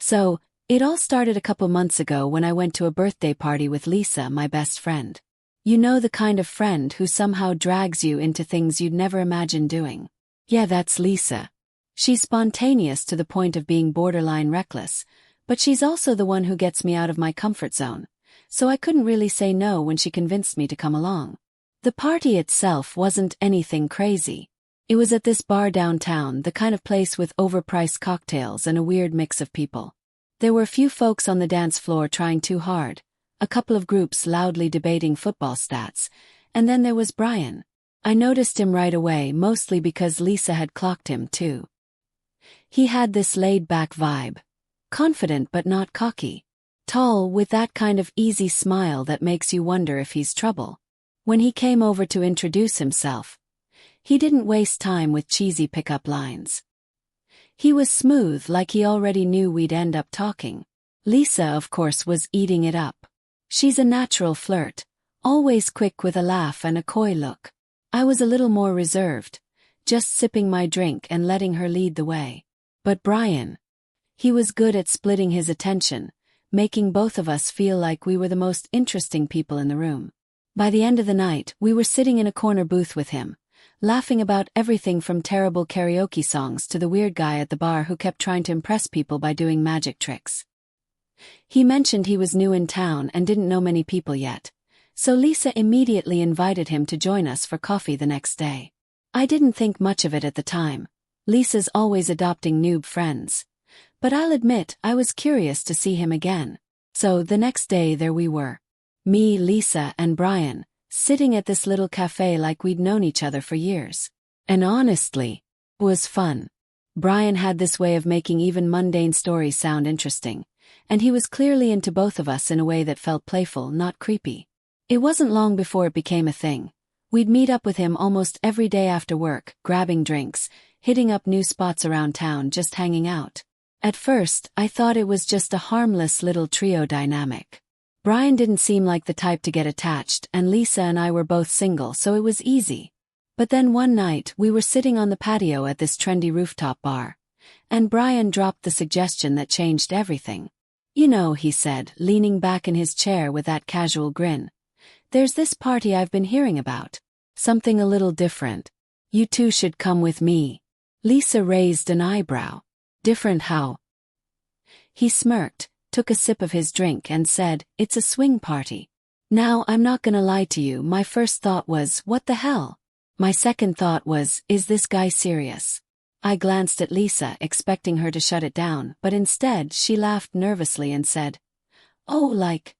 So, it all started a couple months ago when I went to a birthday party with Lisa, my best friend. You know, the kind of friend who somehow drags you into things you'd never imagine doing. Yeah, that's Lisa. She's spontaneous to the point of being borderline reckless, but she's also the one who gets me out of my comfort zone, so I couldn't really say no when she convinced me to come along. The party itself wasn't anything crazy. It was at this bar downtown, the kind of place with overpriced cocktails and a weird mix of people. There were a few folks on the dance floor trying too hard, a couple of groups loudly debating football stats, and then there was Brian. I noticed him right away, mostly because Lisa had clocked him too. He had this laid-back vibe. Confident but not cocky. Tall, with that kind of easy smile that makes you wonder if he's trouble. When he came over to introduce himself, he didn't waste time with cheesy pickup lines. He was smooth, like he already knew we'd end up talking. Lisa, of course, was eating it up. She's a natural flirt, always quick with a laugh and a coy look. I was a little more reserved, just sipping my drink and letting her lead the way. But Brian, he was good at splitting his attention, making both of us feel like we were the most interesting people in the room. By the end of the night, we were sitting in a corner booth with him, laughing about everything from terrible karaoke songs to the weird guy at the bar who kept trying to impress people by doing magic tricks. He mentioned he was new in town and didn't know many people yet, so Lisa immediately invited him to join us for coffee the next day. I didn't think much of it at the time. Lisa's always adopting noob friends. But I'll admit I was curious to see him again. So the next day there we were. Me, Lisa, and Brian, sitting at this little cafe like we'd known each other for years. And honestly, it was fun. Brian had this way of making even mundane stories sound interesting, and he was clearly into both of us in a way that felt playful, not creepy. It wasn't long before it became a thing. We'd meet up with him almost every day after work, grabbing drinks, hitting up new spots around town, just hanging out. At first, I thought it was just a harmless little trio dynamic. Brian didn't seem like the type to get attached, and Lisa and I were both single, so it was easy. But then one night, we were sitting on the patio at this trendy rooftop bar, and Brian dropped the suggestion that changed everything. You know, he said, leaning back in his chair with that casual grin. There's this party I've been hearing about. Something a little different. You two should come with me. Lisa raised an eyebrow. Different how? He smirked, took a sip of his drink and said, it's a swing party. Now, I'm not gonna lie to you, my first thought was, what the hell? My second thought was, is this guy serious? I glanced at Lisa, expecting her to shut it down, but instead she laughed nervously and said, oh, like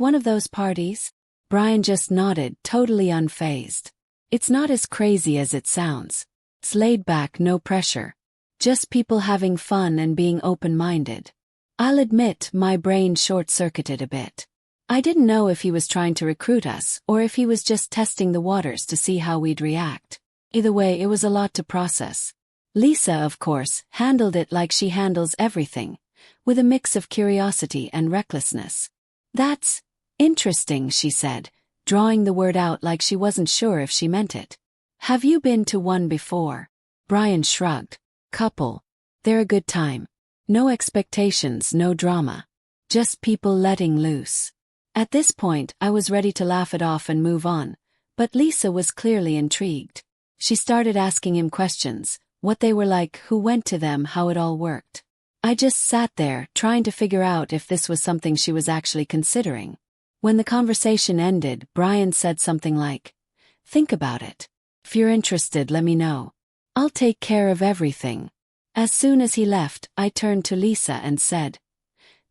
one of those parties? Brian just nodded, totally unfazed. It's not as crazy as it sounds. It's laid back, no pressure. Just people having fun and being open-minded. I'll admit, my brain short-circuited a bit. I didn't know if he was trying to recruit us or if he was just testing the waters to see how we'd react. Either way, it was a lot to process. Lisa, of course, handled it like she handles everything, with a mix of curiosity and recklessness. That's interesting, she said, drawing the word out like she wasn't sure if she meant it. Have you been to one before? Brian shrugged. Couple. They're a good time. No expectations, no drama. Just people letting loose. At this point, I was ready to laugh it off and move on, but Lisa was clearly intrigued. She started asking him questions, what they were like, who went to them, how it all worked. I just sat there, trying to figure out if this was something she was actually considering. When the conversation ended, Brian said something like, think about it. If you're interested, let me know. I'll take care of everything. As soon as he left, I turned to Lisa and said,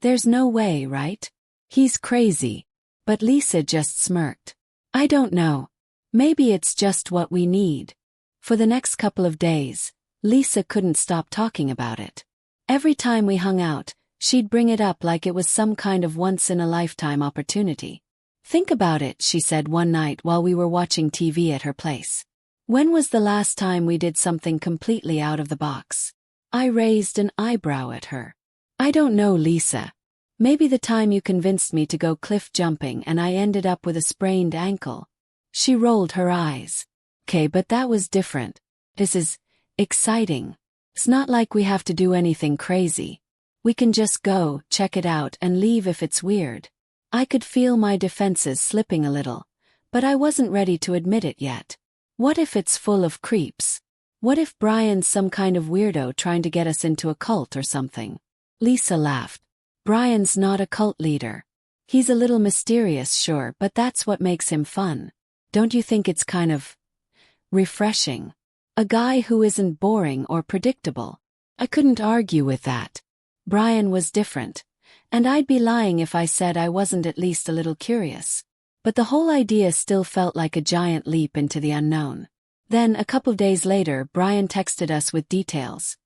there's no way, right? He's crazy. But Lisa just smirked. I don't know. Maybe it's just what we need. For the next couple of days, Lisa couldn't stop talking about it. Every time we hung out, she'd bring it up like it was some kind of once-in-a-lifetime opportunity. Think about it, she said one night while we were watching TV at her place. When was the last time we did something completely out of the box? I raised an eyebrow at her. I don't know, Lisa. Maybe the time you convinced me to go cliff jumping and I ended up with a sprained ankle. She rolled her eyes. Okay, but that was different. This is exciting. It's not like we have to do anything crazy. We can just go, check it out, and leave if it's weird. I could feel my defenses slipping a little, but I wasn't ready to admit it yet. What if it's full of creeps? What if Brian's some kind of weirdo trying to get us into a cult or something? Lisa laughed. Brian's not a cult leader. He's a little mysterious, sure, but that's what makes him fun. Don't you think it's kind of refreshing? A guy who isn't boring or predictable. I couldn't argue with that. Brian was different, and I'd be lying if I said I wasn't at least a little curious. But the whole idea still felt like a giant leap into the unknown. Then, a couple days later, Brian texted us with details.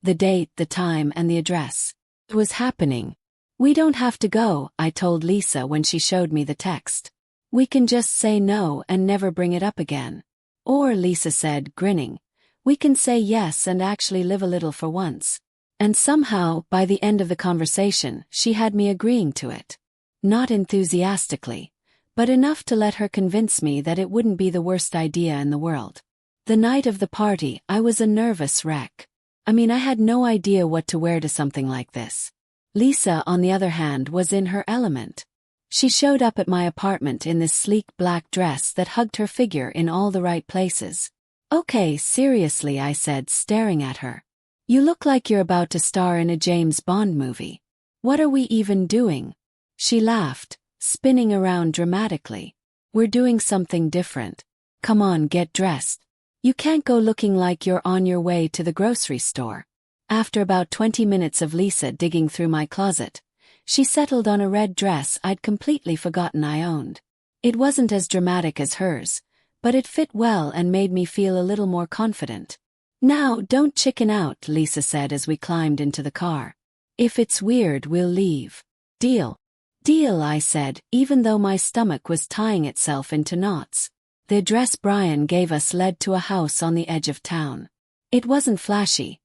The date, the time, and the address. It was happening. We don't have to go, I told Lisa when she showed me the text. We can just say no and never bring it up again. Or, Lisa said, grinning, we can say yes and actually live a little for once. And somehow, by the end of the conversation, she had me agreeing to it. Not enthusiastically, but enough to let her convince me that it wouldn't be the worst idea in the world. The night of the party, I was a nervous wreck. I had no idea what to wear to something like this. Lisa, on the other hand, was in her element. She showed up at my apartment in this sleek black dress that hugged her figure in all the right places. Okay, seriously, I said, staring at her. You look like you're about to star in a James Bond movie. What are we even doing? She laughed, spinning around dramatically. We're doing something different. Come on, get dressed. You can't go looking like you're on your way to the grocery store. After about 20 minutes of Lisa digging through my closet, she settled on a red dress I'd completely forgotten I owned. It wasn't as dramatic as hers, but it fit well and made me feel a little more confident. Now, don't chicken out, Lisa said as we climbed into the car. If it's weird, we'll leave. Deal. Deal, I said, even though my stomach was tying itself into knots. The address Brian gave us led to a house on the edge of town. It wasn't flashy,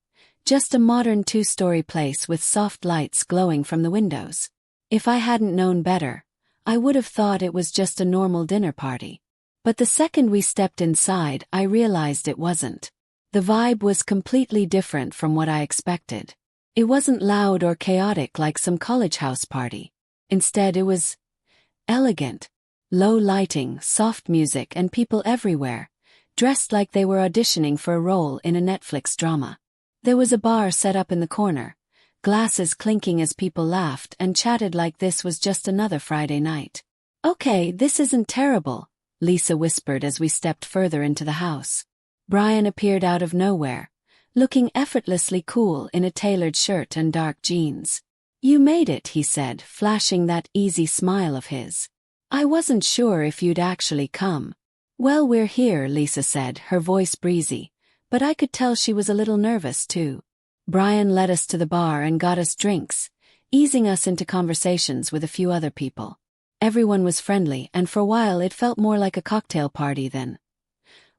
just a modern 2-story place with soft lights glowing from the windows. If I hadn't known better, I would have thought it was just a normal dinner party. But the second we stepped inside, I realized it wasn't. The vibe was completely different from what I expected. It wasn't loud or chaotic like some college house party. Instead, it was elegant. Low lighting, soft music, and people everywhere, dressed like they were auditioning for a role in a Netflix drama. There was a bar set up in the corner, glasses clinking as people laughed and chatted like this was just another Friday night. Okay, this isn't terrible, Lisa whispered as we stepped further into the house. Brian appeared out of nowhere, looking effortlessly cool in a tailored shirt and dark jeans. You made it, he said, flashing that easy smile of his. I wasn't sure if you'd actually come. Well, we're here, Lisa said, her voice breezy, but I could tell she was a little nervous too. Brian led us to the bar and got us drinks, easing us into conversations with a few other people. Everyone was friendly, and for a while it felt more like a cocktail party than,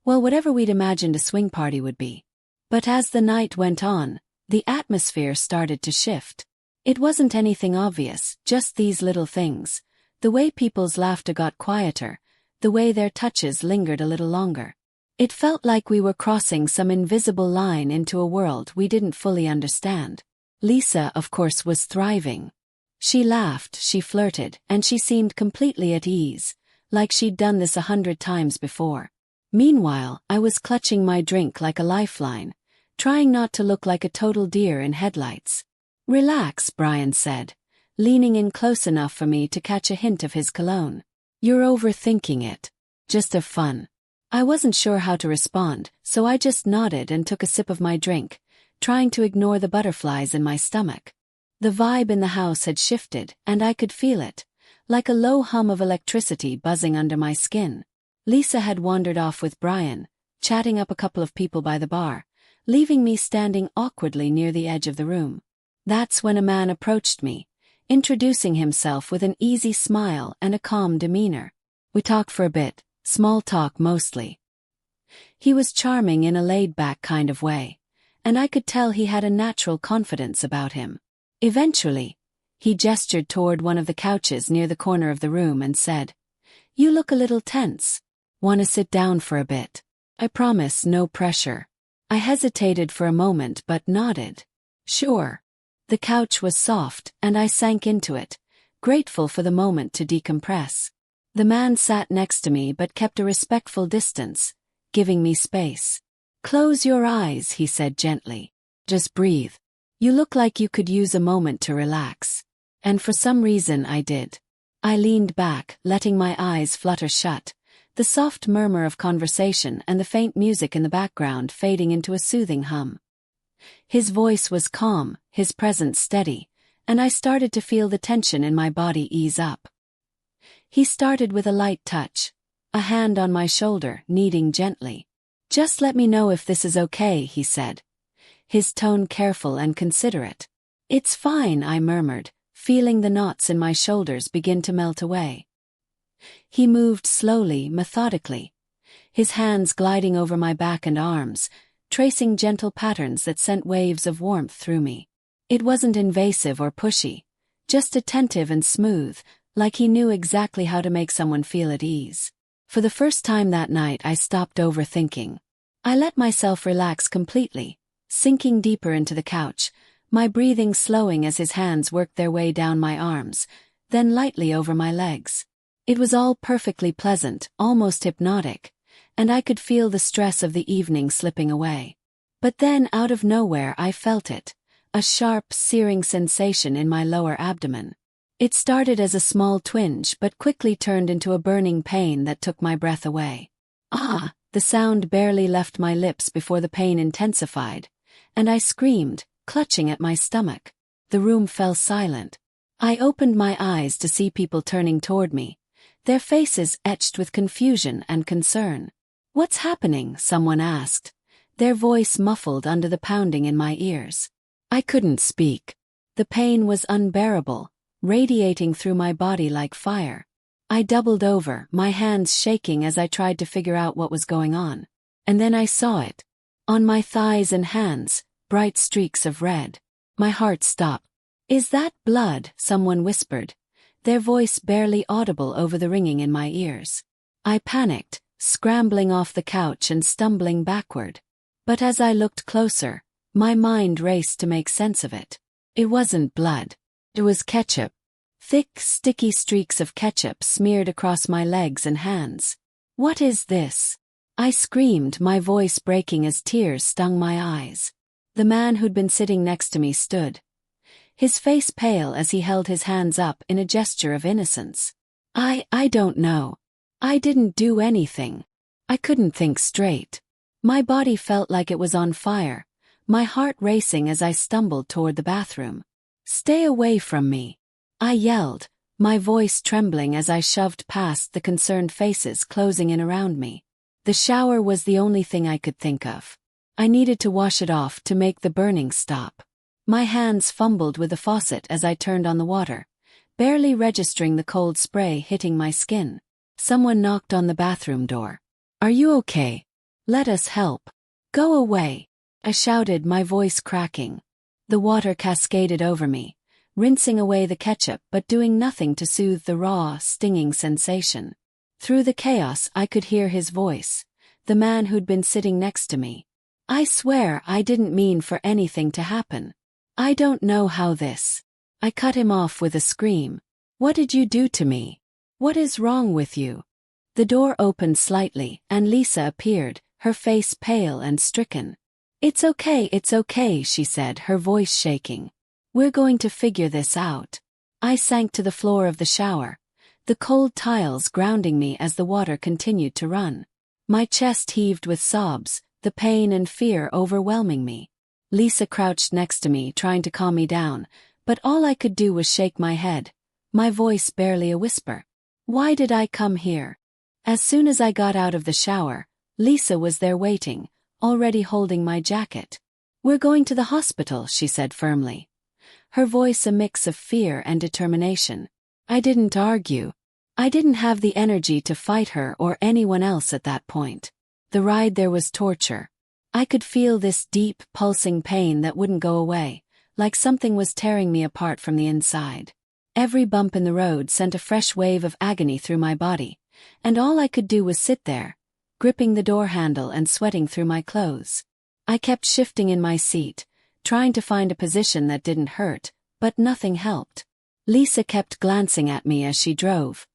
well, whatever we'd imagined a swing party would be. But as the night went on, the atmosphere started to shift. It wasn't anything obvious, just these little things. The way people's laughter got quieter, the way their touches lingered a little longer. It felt like we were crossing some invisible line into a world we didn't fully understand. Lisa, of course, was thriving. She laughed, she flirted, and she seemed completely at ease, like she'd done this 100 times before. Meanwhile, I was clutching my drink like a lifeline, trying not to look like a total deer in headlights. Relax, Brian said, leaning in close enough for me to catch a hint of his cologne. You're overthinking it. Just have fun. I wasn't sure how to respond, so I just nodded and took a sip of my drink, trying to ignore the butterflies in my stomach. The vibe in the house had shifted, and I could feel it, like a low hum of electricity buzzing under my skin. Lisa had wandered off with Brian, chatting up a couple of people by the bar, leaving me standing awkwardly near the edge of the room. That's when a man approached me, introducing himself with an easy smile and a calm demeanor. We talked for a bit, small talk mostly. He was charming in a laid-back kind of way, and I could tell he had a natural confidence about him. Eventually, he gestured toward one of the couches near the corner of the room and said, "You look a little tense. Want to sit down for a bit?" I promise, no pressure. I hesitated for a moment but nodded. Sure. The couch was soft, and I sank into it, grateful for the moment to decompress. The man sat next to me but kept a respectful distance, giving me space. "Close your eyes," he said gently. "Just breathe. You look like you could use a moment to relax." And for some reason I did. I leaned back, letting my eyes flutter shut, the soft murmur of conversation and the faint music in the background fading into a soothing hum. His voice was calm, his presence steady, and I started to feel the tension in my body ease up. He started with a light touch, a hand on my shoulder, kneading gently. "Just let me know if this is okay," he said, his tone careful and considerate. "It's fine," I murmured, feeling the knots in my shoulders begin to melt away. He moved slowly, methodically, his hands gliding over my back and arms, tracing gentle patterns that sent waves of warmth through me. It wasn't invasive or pushy, just attentive and smooth, like he knew exactly how to make someone feel at ease. For the first time that night I stopped overthinking. I let myself relax completely, sinking deeper into the couch, my breathing slowing as his hands worked their way down my arms, then lightly over my legs. It was all perfectly pleasant, almost hypnotic, and I could feel the stress of the evening slipping away. But then out of nowhere I felt it, a sharp, searing sensation in my lower abdomen. It started as a small twinge but quickly turned into a burning pain that took my breath away. "Ah!" The sound barely left my lips before the pain intensified, and I screamed, clutching at my stomach. The room fell silent. I opened my eyes to see people turning toward me, their faces etched with confusion and concern. "What's happening?" someone asked, their voice muffled under the pounding in my ears. I couldn't speak. The pain was unbearable, radiating through my body like fire. I doubled over, my hands shaking as I tried to figure out what was going on. And then I saw it. On my thighs and hands, bright streaks of red. My heart stopped. "Is that blood?" someone whispered, their voice barely audible over the ringing in my ears. I panicked, scrambling off the couch and stumbling backward. But as I looked closer, my mind raced to make sense of it. It wasn't blood. It was ketchup. Thick, sticky streaks of ketchup smeared across my legs and hands. "What is this?" I screamed, my voice breaking as tears stung my eyes. The man who'd been sitting next to me stood, his face pale as he held his hands up in a gesture of innocence. I don't know. I didn't do anything." I couldn't think straight. My body felt like it was on fire, my heart racing as I stumbled toward the bathroom. "Stay away from me," I yelled, my voice trembling as I shoved past the concerned faces closing in around me. The shower was the only thing I could think of. I needed to wash it off to make the burning stop. My hands fumbled with the faucet as I turned on the water, barely registering the cold spray hitting my skin. Someone knocked on the bathroom door. "Are you okay? Let us help." "Go away," I shouted, my voice cracking. The water cascaded over me, rinsing away the ketchup but doing nothing to soothe the raw, stinging sensation. Through the chaos I could hear his voice, the man who'd been sitting next to me. "I swear I didn't mean for anything to happen. I don't know how this." I cut him off with a scream. "What did you do to me? What is wrong with you?" The door opened slightly, and Lisa appeared, her face pale and stricken. It's okay," she said, her voice shaking. "We're going to figure this out." I sank to the floor of the shower, the cold tiles grounding me as the water continued to run. My chest heaved with sobs, the pain and fear overwhelming me. Lisa crouched next to me, trying to calm me down, but all I could do was shake my head, my voice barely a whisper. "Why did I come here?" As soon as I got out of the shower, Lisa was there waiting, already holding my jacket. "We're going to the hospital," she said firmly, her voice a mix of fear and determination. I didn't argue. I didn't have the energy to fight her or anyone else at that point. The ride there was torture. I could feel this deep, pulsing pain that wouldn't go away, like something was tearing me apart from the inside. Every bump in the road sent a fresh wave of agony through my body, and all I could do was sit there, gripping the door handle and sweating through my clothes. I kept shifting in my seat, trying to find a position that didn't hurt, but nothing helped. Lisa kept glancing at me as she drove,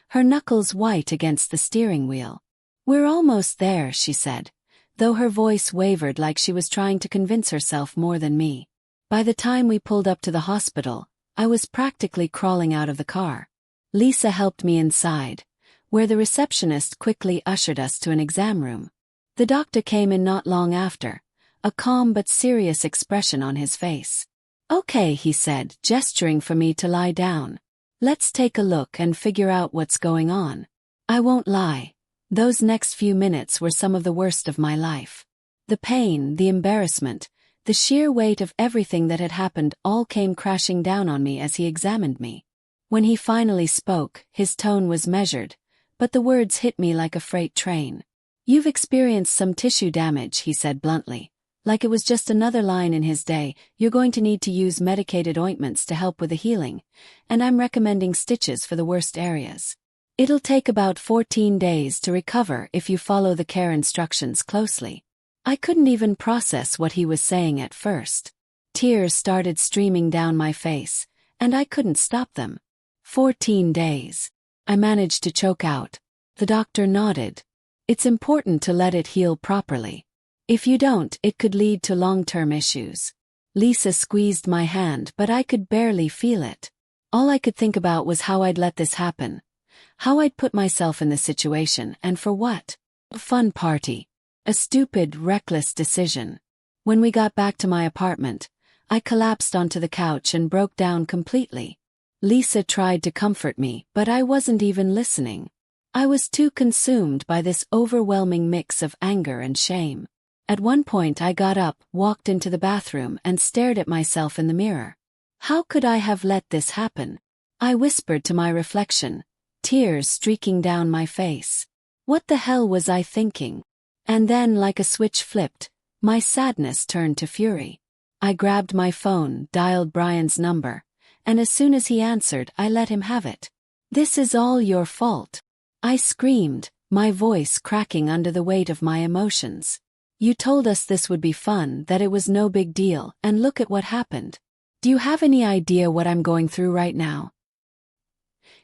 her knuckles white against the steering wheel. "We're almost there," she said, though her voice wavered like she was trying to convince herself more than me. By the time we pulled up to the hospital, I was practically crawling out of the car. Lisa helped me inside, where the receptionist quickly ushered us to an exam room. The doctor came in not long after, a calm but serious expression on his face. "Okay," he said, gesturing for me to lie down. "Let's take a look and figure out what's going on." I won't lie. Those next few minutes were some of the worst of my life. The pain, the embarrassment, the sheer weight of everything that had happened all came crashing down on me as he examined me. When he finally spoke, his tone was measured, but the words hit me like a freight train. "You've experienced some tissue damage," he said bluntly. Like it was just another line in his day. "You're going to need to use medicated ointments to help with the healing, and I'm recommending stitches for the worst areas. It'll take about 14 days to recover if you follow the care instructions closely." I couldn't even process what he was saying at first. Tears started streaming down my face, and I couldn't stop them. 14 days. I managed to choke out. The doctor nodded. "It's important to let it heal properly. If you don't, it could lead to long-term issues." Lisa squeezed my hand, but I could barely feel it. All I could think about was how I'd let this happen. How I'd put myself in this situation, and for what? A fun party. A stupid, reckless decision. When we got back to my apartment, I collapsed onto the couch and broke down completely. Lisa tried to comfort me, but I wasn't even listening. I was too consumed by this overwhelming mix of anger and shame. At one point I got up, walked into the bathroom, and stared at myself in the mirror. How could I have let this happen? I whispered to my reflection, tears streaking down my face. What the hell was I thinking? And then, like a switch flipped, my sadness turned to fury. I grabbed my phone, dialed Brian's number, and as soon as he answered, I let him have it. "This is all your fault," I screamed, my voice cracking under the weight of my emotions. "You told us this would be fun, that it was no big deal, and look at what happened. Do you have any idea what I'm going through right now?"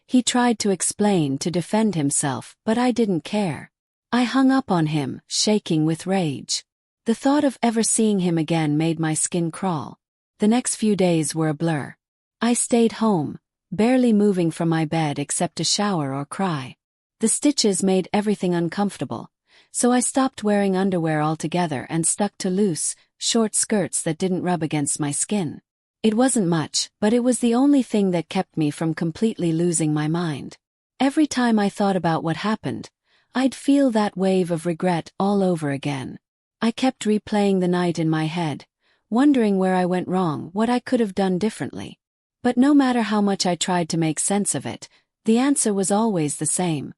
He tried to explain, to defend himself, but I didn't care. I hung up on him, shaking with rage. The thought of ever seeing him again made my skin crawl. The next few days were a blur. I stayed home, barely moving from my bed except to shower or cry. The stitches made everything uncomfortable, so I stopped wearing underwear altogether and stuck to loose, short skirts that didn't rub against my skin. It wasn't much, but it was the only thing that kept me from completely losing my mind. Every time I thought about what happened, I'd feel that wave of regret all over again. I kept replaying the night in my head, wondering where I went wrong, what I could have done differently. But no matter how much I tried to make sense of it, the answer was always the same.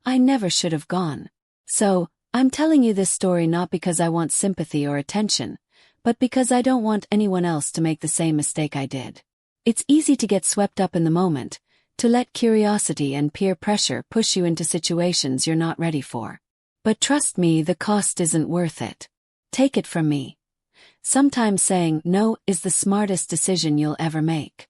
I never should have gone. So, I'm telling you this story not because I want sympathy or attention, but because I don't want anyone else to make the same mistake I did. It's easy to get swept up in the moment, to let curiosity and peer pressure push you into situations you're not ready for. But trust me, the cost isn't worth it. Take it from me. Sometimes saying no is the smartest decision you'll ever make.